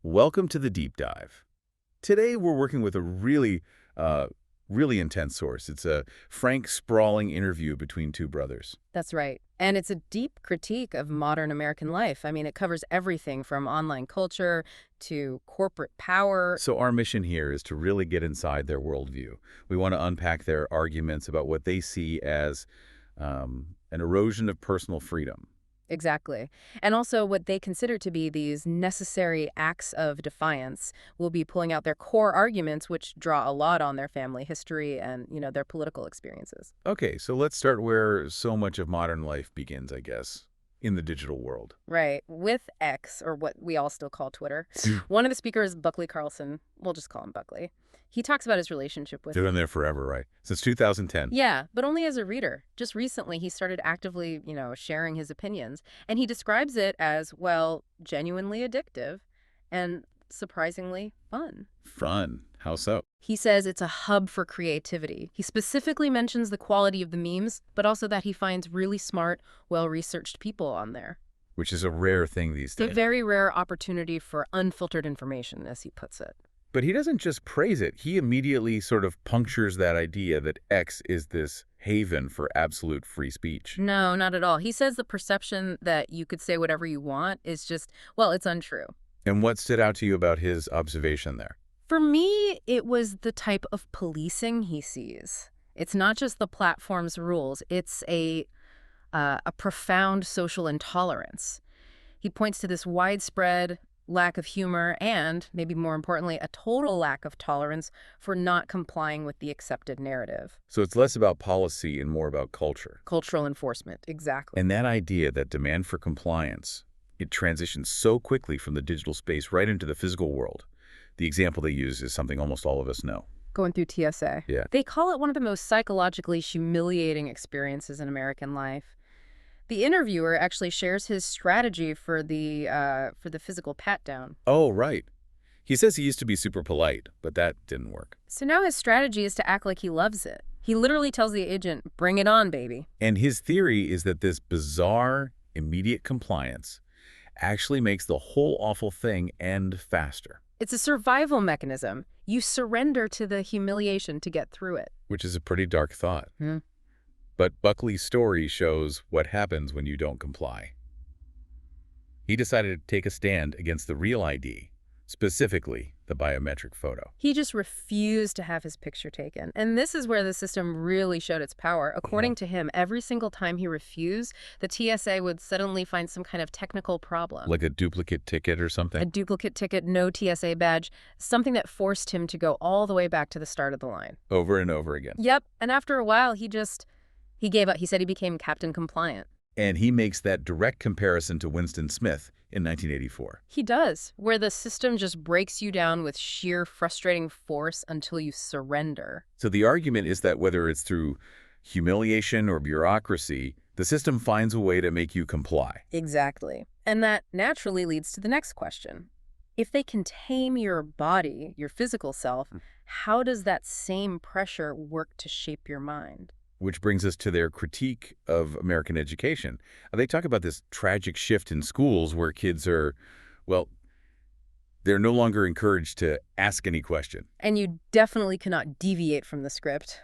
Welcome to the deep dive. Today we're working with a really intense source. It's a frank, sprawling interview between two brothers. That's right. And it's a deep critique of modern American life. I mean, it covers everything from online culture to corporate power. So our mission here is to really get inside their worldview. We want to unpack their arguments about what they see as an erosion of personal freedom. Exactly. And also what they consider to be these necessary acts of defiance. Will be pulling out their core arguments, which draw a lot on their family history and, their political experiences. Okay, so let's start where so much of modern life begins, I guess, in the digital world. Right. With X, or what we all still call Twitter. One of the speakers, Buckley Carlson, we'll just call him Buckley. He talks about his relationship with They've been there forever, right? Since 2010. Yeah, but only as a reader. Just recently, he started actively, sharing his opinions. And he describes it as, well, genuinely addictive and surprisingly fun. Fun. How so? He says it's a hub for creativity. He specifically mentions the quality of the memes, but also that he finds really smart, well-researched people on there. Which is a rare thing these It's a days. very rare opportunity for unfiltered information, as he puts it. But he doesn't just praise it. He immediately sort of punctures that idea that X is this haven for absolute free speech. No, not at all. He says the perception that you could say whatever you want is just, well, it's untrue. And what stood out to you about his observation there? For me, it was the type of policing he sees. It's not just the platform's rules. It's a profound social intolerance. He points to this widespread lack of humor and, maybe more importantly, a total lack of tolerance for not complying with the accepted narrative. So it's less about policy and more about culture. Cultural enforcement, exactly. And that idea, that demand for compliance, it transitions so quickly from the digital space right into the physical world. The example they use is something almost all of us know. Going through TSA. Yeah. They call it one of the most psychologically humiliating experiences in American life. The interviewer actually shares his strategy for the physical pat-down. Oh, right. He says he used to be super polite, but that didn't work. So now his strategy is to act like he loves it. He literally tells the agent, "Bring it on, baby." And his theory is that this bizarre, immediate compliance actually makes the whole awful thing end faster. It's a survival mechanism. You surrender to the humiliation to get through it. Which is a pretty dark thought. But Buckley's story shows what happens when you don't comply. He decided to take a stand against the real ID, specifically the biometric photo. He just refused to have his picture taken. And this is where the system really showed its power. According to him, every single time he refused, the TSA would suddenly find some kind of technical problem. Like a duplicate ticket or something? A duplicate ticket, no TSA badge, something that forced him to go all the way back to the start of the line. Over and over again. Yep, and after a while, he gave up. He said he became Captain Compliant. And he makes that direct comparison to Winston Smith in 1984. He does, where the system just breaks you down with sheer frustrating force until you surrender. So the argument is that whether it's through humiliation or bureaucracy, the system finds a way to make you comply. Exactly. And that naturally leads to the next question. If they can tame your body, your physical self, how does that same pressure work to shape your mind? Which brings us to their critique of American education. They talk about this tragic shift in schools where kids are, well, they're no longer encouraged to ask any question. And you definitely cannot deviate from the script.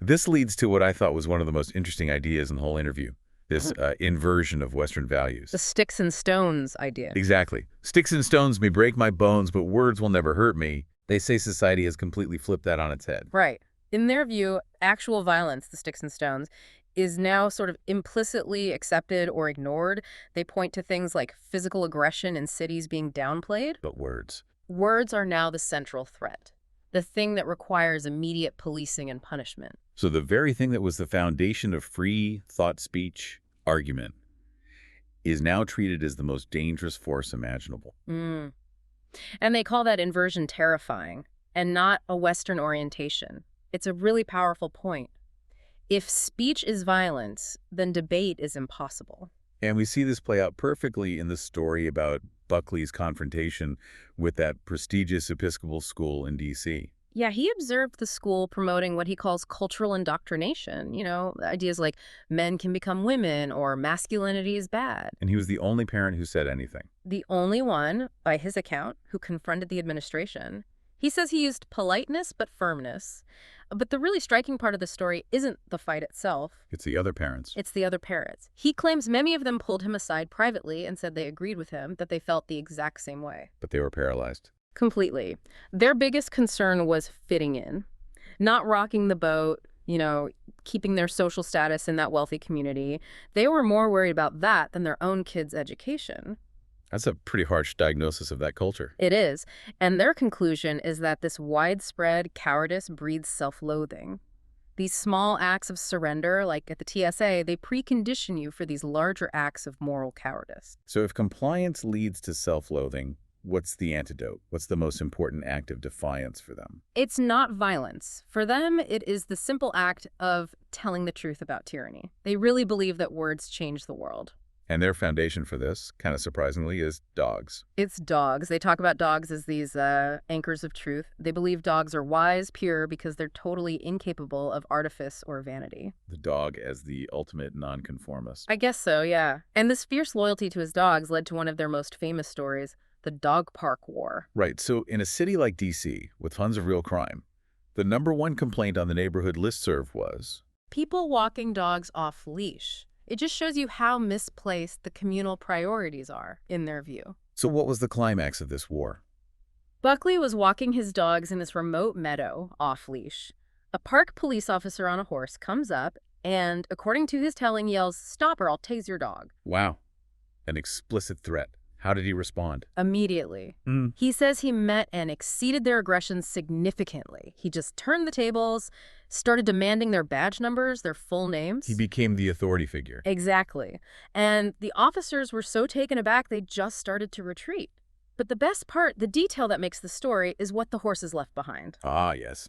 This leads to what I thought was one of the most interesting ideas in the whole interview, this inversion of Western values. The sticks and stones idea. Exactly. Sticks and stones may break my bones, but words will never hurt me. They say society has completely flipped that on its head. Right. In their view, actual violence, the sticks and stones, is now sort of implicitly accepted or ignored. They point to things like physical aggression in cities being downplayed. But words. Words are now the central threat, the thing that requires immediate policing and punishment. So the very thing that was the foundation of free thought speech argument is now treated as the most dangerous force imaginable. And they call that inversion terrifying and not a Western orientation. It's a really powerful point. If speech is violence, then debate is impossible. And we see this play out perfectly in the story about Buckley's confrontation with that prestigious Episcopal school in D.C. Yeah, he observed the school promoting what he calls cultural indoctrination. Ideas like men can become women or masculinity is bad. And he was the only parent who said anything. The only one, by his account, who confronted the administration. He says he used politeness but firmness. But the really striking part of the story isn't the fight itself. It's the other parents. It's the other parents. He claims many of them pulled him aside privately and said they agreed with him, that they felt the exact same way. But they were paralyzed. Completely. Their biggest concern was fitting in, not rocking the boat, keeping their social status in that wealthy community. They were more worried about that than their own kids' education. That's a pretty harsh diagnosis of that culture. It is. And their conclusion is that this widespread cowardice breeds self-loathing. These small acts of surrender, like at the TSA, they precondition you for these larger acts of moral cowardice. So if compliance leads to self-loathing, what's the antidote? What's the most important act of defiance for them? It's not violence. For them, it is the simple act of telling the truth about tyranny. They really believe that words change the world. And their foundation for this, kind of surprisingly, is dogs. It's dogs. They talk about dogs as these anchors of truth. They believe dogs are wise, pure, because they're totally incapable of artifice or vanity. The dog as the ultimate nonconformist. I guess so, yeah. And this fierce loyalty to his dogs led to one of their most famous stories, the Dog Park War. Right, so in a city like D.C., with tons of real crime, the #1 complaint on the neighborhood listserv was people walking dogs off leash. It just shows you how misplaced the communal priorities are, in their view. So what was the climax of this war? Buckley was walking his dogs in this remote meadow, off-leash. A park police officer on a horse comes up and, according to his telling, yells, "Stop or I'll tase your dog." Wow. An explicit threat. How did he respond? Immediately. He says he met and exceeded their aggression significantly. He just turned the tables, started demanding their badge numbers, their full names. He became the authority figure. Exactly. And the officers were so taken aback they just started to retreat. But the best part, the detail that makes the story, is what the horses left behind. Ah, yes.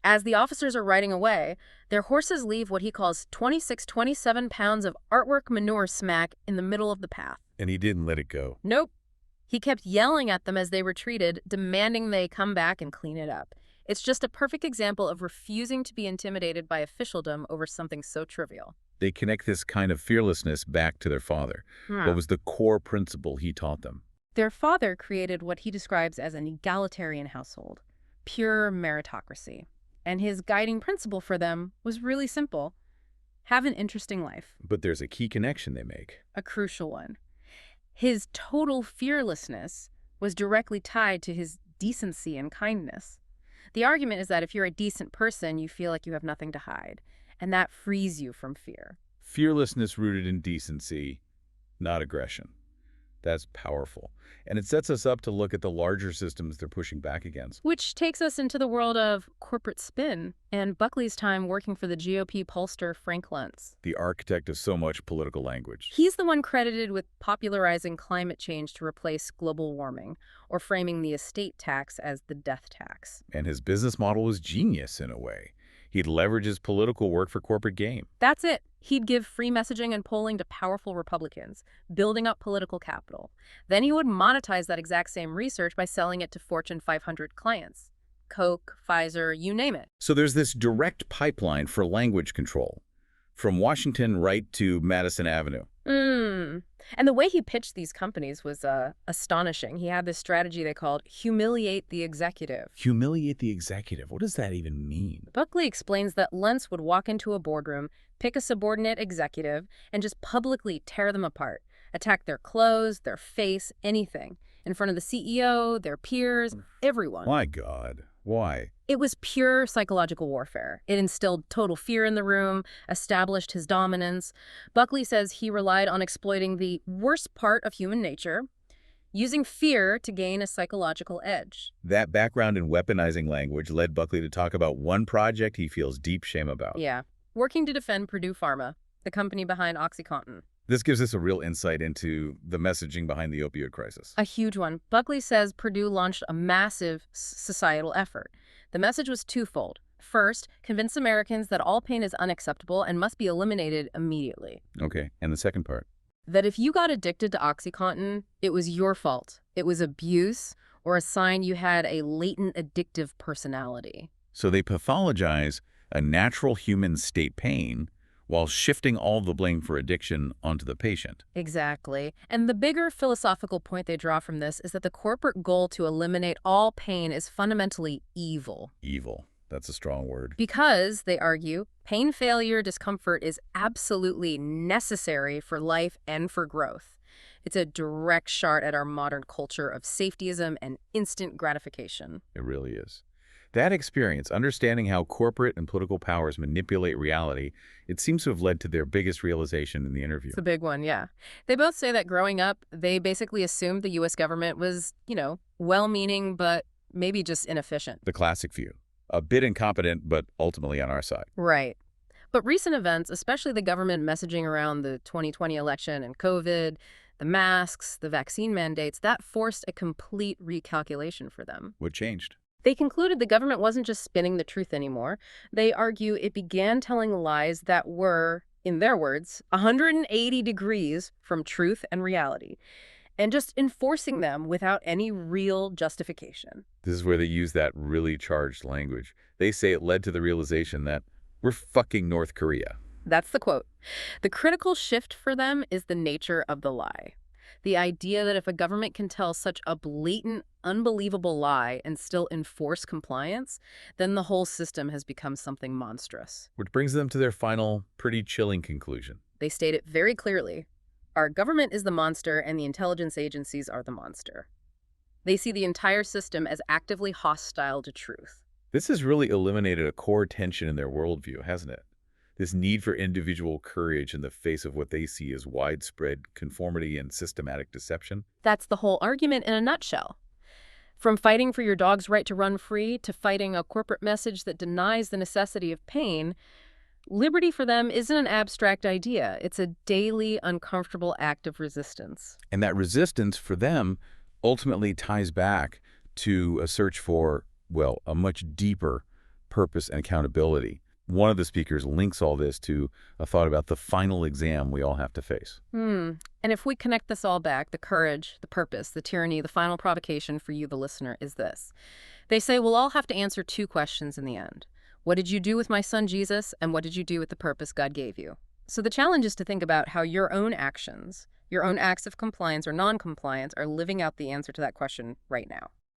As the officers are riding away, their horses leave what he calls 27 pounds of artwork manure smack in the middle of the path. And he didn't let it go. Nope. He kept yelling at them as they retreated, demanding they come back and clean it up. It's just a perfect example of refusing to be intimidated by officialdom over something so trivial. They connect this kind of fearlessness back to their father. What was the core principle he taught them? Their father created what he describes as an egalitarian household, pure meritocracy. And his guiding principle for them was really simple. Have an interesting life. But there's a key connection they make. A crucial one. His total fearlessness was directly tied to his decency and kindness. The argument is that if you're a decent person, you feel like you have nothing to hide, and that frees you from fear. Fearlessness rooted in decency, not aggression. That's powerful. And it sets us up to look at the larger systems they're pushing back against. Which takes us into the world of corporate spin and Buckley's time working for the GOP pollster Frank Luntz. The architect of so much political language. He's the one credited with popularizing climate change to replace global warming, or framing the estate tax as the death tax. And his business model was genius in a way. He'd leverage his political work for corporate gain. That's it. He'd give free messaging and polling to powerful Republicans, building up political capital. Then he would monetize that exact same research by selling it to Fortune 500 clients. Coke, Pfizer, you name it. So there's this direct pipeline for language control, from Washington right to Madison Avenue. And the way he pitched these companies was astonishing. He had this strategy they called humiliate the executive. Humiliate the executive. What does that even mean? Buckley explains that Luntz would walk into a boardroom, pick a subordinate executive, and just publicly tear them apart, attack their clothes, their face, anything, in front of the CEO, their peers, everyone. My God. Why? It was pure psychological warfare. It instilled total fear in the room, established his dominance. Buckley says he relied on exploiting the worst part of human nature, using fear to gain a psychological edge. That background in weaponizing language led Buckley to talk about one project he feels deep shame about. Yeah, working to defend Purdue Pharma, the company behind OxyContin. This gives us a real insight into the messaging behind the opioid crisis. A huge one. Buckley says Purdue launched a massive societal effort. The message was twofold. First, convince Americans that all pain is unacceptable and must be eliminated immediately. Okay, and the second part? That if you got addicted to OxyContin, it was your fault. It was abuse or a sign you had a latent addictive personality. So they pathologize a natural human state pain while shifting all the blame for addiction onto the patient. Exactly. And the bigger philosophical point they draw from this is that the corporate goal to eliminate all pain is fundamentally evil. Evil. That's a strong word. Because, they argue, pain, failure, discomfort is absolutely necessary for life and for growth. It's a direct shot at our modern culture of safetyism and instant gratification. It really is. That experience, understanding how corporate and political powers manipulate reality, it seems to have led to their biggest realization in the interview. It's a big one, yeah. They both say that growing up, they basically assumed the U.S. government was, well-meaning, but maybe just inefficient. The classic view. A bit incompetent, but ultimately on our side. Right. But recent events, especially the government messaging around the 2020 election and COVID, the masks, the vaccine mandates, that forced a complete recalculation for them. What changed? They concluded the government wasn't just spinning the truth anymore. They argue it began telling lies that were, in their words, 180 degrees from truth and reality, and just enforcing them without any real justification. This is where they use that really charged language. They say it led to the realization that we're fucking North Korea. That's the quote. The critical shift for them is the nature of the lie. The idea that if a government can tell such a blatant, unbelievable lie and still enforce compliance, then the whole system has become something monstrous. Which brings them to their final, pretty chilling conclusion. They state it very clearly. Our government is the monster and the intelligence agencies are the monster. They see the entire system as actively hostile to truth. This has really eliminated a core tension in their worldview, hasn't it? This need for individual courage in the face of what they see as widespread conformity and systematic deception. That's the whole argument in a nutshell. From fighting for your dog's right to run free to fighting a corporate message that denies the necessity of pain, liberty for them isn't an abstract idea. It's a daily, uncomfortable act of resistance. And that resistance for them ultimately ties back to a search for, well, a much deeper purpose and accountability. One of the speakers links all this to a thought about the final exam we all have to face. And if we connect this all back, the courage, the purpose, the tyranny, the final provocation for you, the listener, is this. They say we'll all have to answer two questions in the end. What did you do with my son Jesus, and what did you do with the purpose God gave you? So the challenge is to think about how your own actions, your own acts of compliance or non-compliance, are living out the answer to that question right now.